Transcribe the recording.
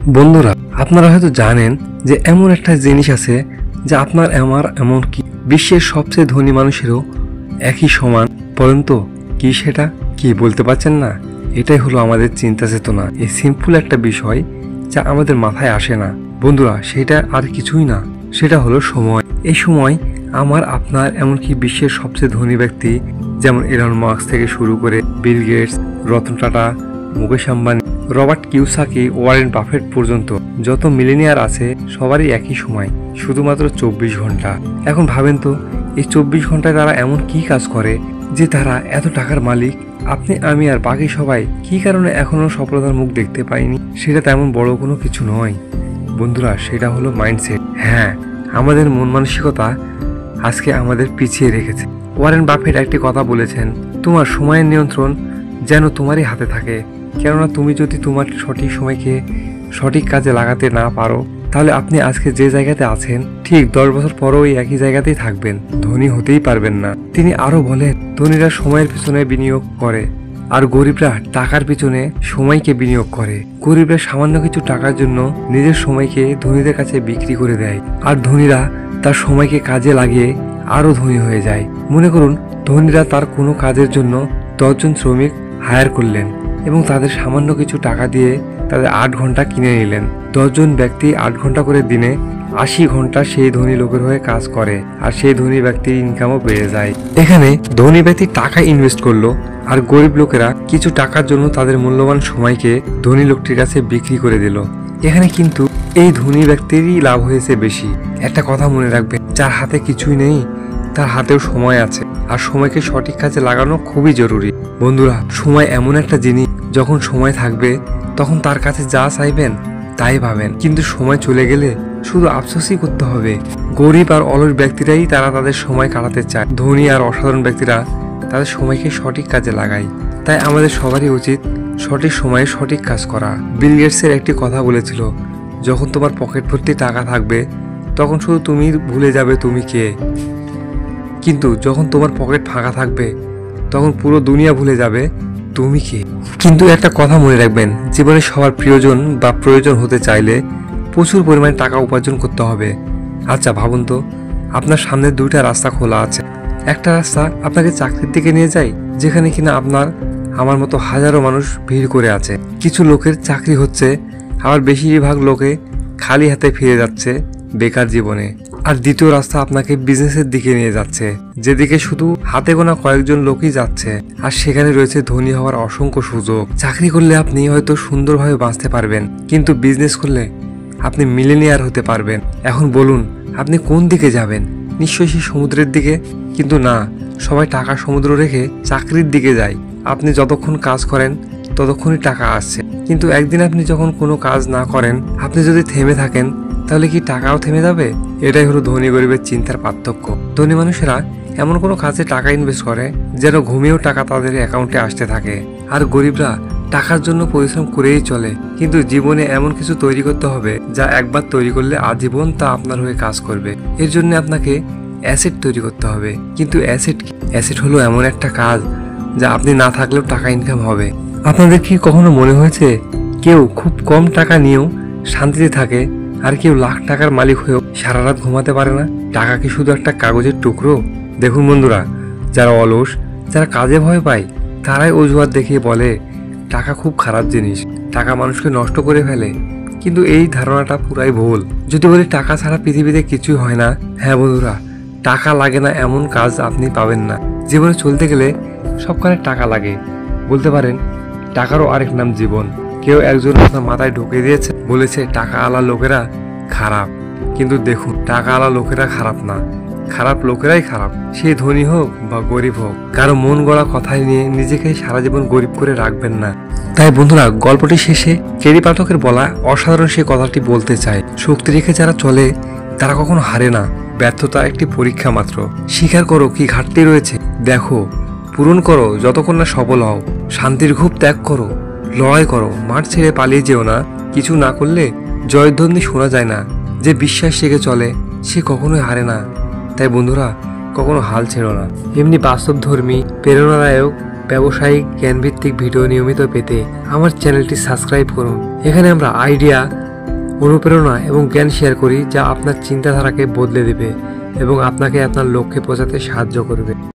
বন্ধুরা, আপনারা হয়তো জানেন যে এমন একটা জিনিস আছে যা আপনার আমার এমনকি বিশ্বের সবচেয়ে ধনী মানুষেরও একই সমান। পরন্তু কি সেটা কি বলতে পারছেন না? এটাই হলো আমাদের চিন্তা চেতনা। এই সিম্পল একটা বিষয় যা আমাদের মাথায় আসে না বন্ধুরা, সেটা আর কিছুই না, সেটা হলো সময়। এই সময় আমার আপনার এমনকি বিশ্বের সবচেয়ে ধনী ব্যক্তি যেমন এলন মাস্ক থেকে শুরু করে Bill Gates, Ratan Tata, Mukesh Ambani, Robert Kiyosaki, Warren Buffett পর্যন্ত যত মিলেনিয়ার আছে সবারই একই সময়, শুধুমাত্র 24 ঘন্টা। এখন ভাবেন তো, এই 24 ঘন্টায় তারা এমন কি কাজ করে যে তারা এত টাকার মালিক? আপনি, আমি আর বাকি সবাই কি কারণে এখনো সফলতার মুখ দেখতে পাইনি? সেটা তেমন বড় কোনো কিছু নয় বন্ধুরা, সেটা হলো মাইন্ডসেট। হ্যাঁ, আমাদের মন মানসিকতা আজকে আমাদের পিছিয়ে রেখেছে। ওয়ারেন বাফেট একটি কথা বলেছেন, তোমার সময়ের নিয়ন্ত্রণ যেন তোমারই হাতে থাকে। কেননা তুমি যদি তোমার সঠিক সময়কে সঠিক কাজে লাগাতে না পারো, তাহলে আপনি আজকে যে জায়গাতে আছেন ঠিক 10 বছর পরও ওই একই জায়গাতেই থাকবেন, ধনী হতেই পারবেন না। তিনি আরো বলেন, ধনীরা সময়ের পিছনে বিনিয়োগ করে আর গরিবরা টাকার পিছনে সময়কে বিনিয়োগ করে। গরিবরা সামান্য কিছু টাকার জন্য নিজের সময়কে ধনীদের কাছে বিক্রি করে দেয়, আর ধনীরা তার সময়কে কাজে লাগিয়ে আরো ধনী হয়ে যায়। মনে করুন, ধনীরা তার কোনো কাজের জন্য 10 জন শ্রমিক হায়ার করলেন এবং তাদের সামান্য কিছু টাকা দিয়ে তাদের 8 ঘন্টা কিনে নিলেন। 10 জন ব্যক্তি 8 ঘন্টা করে দিনে 80 ঘন্টা সেই ধনী লোকের হয়ে কাজ করে, আর সেই ধনী ব্যক্তির ইনকামও বেড়ে যায়। এখানে ধনী ব্যক্তি টাকা ইনভেস্ট করলো, আর গরিব লোকেরা কিছু টাকার জন্য তাদের মূল্যবান সময়কে ধনী লোকটির কাছে বিক্রি করে দিল। এখানে কিন্তু এই ধনী ব্যক্তিরই লাভ হয়েছে বেশি। একটা কথা মনে রাখবেন, যার হাতে কিছুই নেই তার হাতেও সময় আছে, আর সময়কে সঠিক কাজে লাগানো খুবই জরুরি। বন্ধুরা, সময় এমন একটা জিনিস, যখন সময় থাকবে তখন তার কাছে যা চাইবেন তাই পাবেন, কিন্তু সময় চলে গেলে শুধু আফসোসই করতে হবে। গরিব আর অলস ব্যক্তিরাই তারা তাদের সময় কাটাতে চায়, ধনী আর অসাধারণ ব্যক্তিরা তাদের সময়কে সঠিক কাজে লাগায়। তাই আমাদের সবারই উচিত সঠিক সময়ে সঠিক কাজ করা। বিল গেটসের একটি কথা বলেছিল, যখন তোমার পকেট ভর্তি টাকা থাকবে তখন শুধু তুমি ভুলে যাবে তুমি কে, কিন্তু যখন তোমার পকেট ফাঁকা থাকবে তখন পুরো দুনিয়া ভুলে যাবে তুমি কে। কিন্তু একটা কথা মনে রাখবেন, জীবনে সবার প্রিয়জন বা প্রয়োজন হতে চাইলে প্রচুর পরিমাণে টাকা উপার্জন করতে হবে। আচ্ছা ভাবুন তো, আপনার সামনে 2টা রাস্তা খোলা আছে। একটা রাস্তা আপনাকে চাকরির দিকে নিয়ে যায়, যেখানে কিনা আপনার আমার মতো হাজারো মানুষ ভিড় করে আছে। কিছু লোকের চাকরি হচ্ছে, আবার বেশিরভাগ লোকে খালি হাতে ফিরে যাচ্ছে বেকার জীবনে। আর দ্বিতীয় রাস্তা আপনাকে বিজনেসের দিকে নিয়ে যাচ্ছে, যেদিকে শুধু হাতে গোনা কয়েকজন লোকই যাচ্ছে, আর সেখানে রয়েছে ধনী হওয়ার অসংখ্য সুযোগ। চাকরি করলে আপনি হয়তো সুন্দরভাবে বাঁচতে পারবেন, কিন্তু বিজনেস করলে আপনি মিলেনিয়ার হতে পারবেন। এখন বলুন, আপনি কোন দিকে যাবেন? নিশ্চয়ই সেই সমুদ্রের দিকে। কিন্তু না, সবাই টাকা সমুদ্র রেখে চাকরির দিকে যায়। আপনি যতক্ষণ কাজ করেন ততক্ষণই টাকা আসছে, কিন্তু একদিন আপনি যখন কোনো কাজ না করেন, আপনি যদি থেমে থাকেন, তাহলে কি টাকাও থেমে যাবে? এটাই হলো ধনী গরিবের চিন্তার পার্থক্য। ধনী মানুষেরা এমন কোনো কাজে টাকা ইনভেস্ট করে যেন ঘুমিয়েও টাকা তাদের অ্যাকাউন্টে আসতে থাকে, আর গরিবরা টাকার জন্য পরিশ্রম করেই চলে। কিন্তু জীবনে এমন কিছু তৈরি করতে হবে যা একবার তৈরি করলে আজীবন তা আপনার হয়ে কাজ করবে। এর জন্য আপনাকে অ্যাসেট তৈরি করতে হবে। কিন্তু অ্যাসেট কি? অ্যাসেট হলো এমন একটা কাজ যা আপনি না থাকলেও টাকা ইনকাম হবে। আপনাদের কি কখনো মনে হয়েছে কেউ খুব কম টাকা নিয়েও শান্তিতে থাকে, আর কেউ লাখ টাকার মালিক হয়েও সারা রাত ঘুমাতে পারে না? টাকা কি শুধু একটা কাগজের টুকরো? দেখুন বন্ধুরা, যারা অলস, যারা কাজে ভয় পায়, তারাই অজুহাত দেখিয়ে বলে টাকা খুব খারাপ জিনিস, টাকা মানুষকে নষ্ট করে ফেলে। কিন্তু এই ধারণাটা পুরাই ভুল। যদি বলি টাকা ছাড়া পৃথিবীতে কিছুই হয় না, হ্যাঁ বন্ধুরা, টাকা লাগে না এমন কাজ আপনি পাবেন না। জীবনে চলতে গেলে সবখানে টাকা লাগে। বলতে পারেন টাকারও আরেক নাম জীবন। কেউ একজন আপনার মাথায় ঢুকে দিয়েছে, বলেছে টাকা আলা লোকেরা খারাপ। কিন্তু দেখুন, টাকা আলা লোকেরা খারাপ না, খারাপ লোকেরাই খারাপ। সে ধনী হোক বা গরিব হোক, কারো মন গড়া কথায় নিয়ে নিজেকে সারা জীবন গরিব করে রাখবেন না। তাই বন্ধুরা, গল্পটি শেষে কেরি পাঠকের বলা অসাধারণ সেই কথাটি বলতে চায়, শক্তি রেখে যারা চলে তারা কখনো হারে না। ব্যর্থতা একটি পরীক্ষা মাত্র। স্বীকার করো কি ঘাটতি রয়েছে, দেখো, পূরণ করো যতক্ষণ না সফল হও। শান্তির ঘুম ত্যাগ করো, লড়াই করো, মাঠ ছেড়ে পালিয়ে যেও না। কিছু না করলে জয়ধ্বনি শোনা যায় না। যে বিশ্বাস রেখে চলে সে কখনোই হারে না। তাই বন্ধুরা, কখনো হাল ছেড়ো না। এমনি বাস্তবধর্মী, প্রেরণাদায়ক, ব্যবসায়িক, জ্ঞানভিত্তিক ভিডিও নিয়মিত পেতে আমার চ্যানেলটি সাবস্ক্রাইব করুন। এখানে আমরা আইডিয়া অনুপ্রেরণা এবং জ্ঞান শেয়ার করি যা আপনার চিন্তাধারাকে বদলে দেবে এবং আপনাকে আপনার লক্ষ্যে পৌঁছাতে সাহায্য করবে।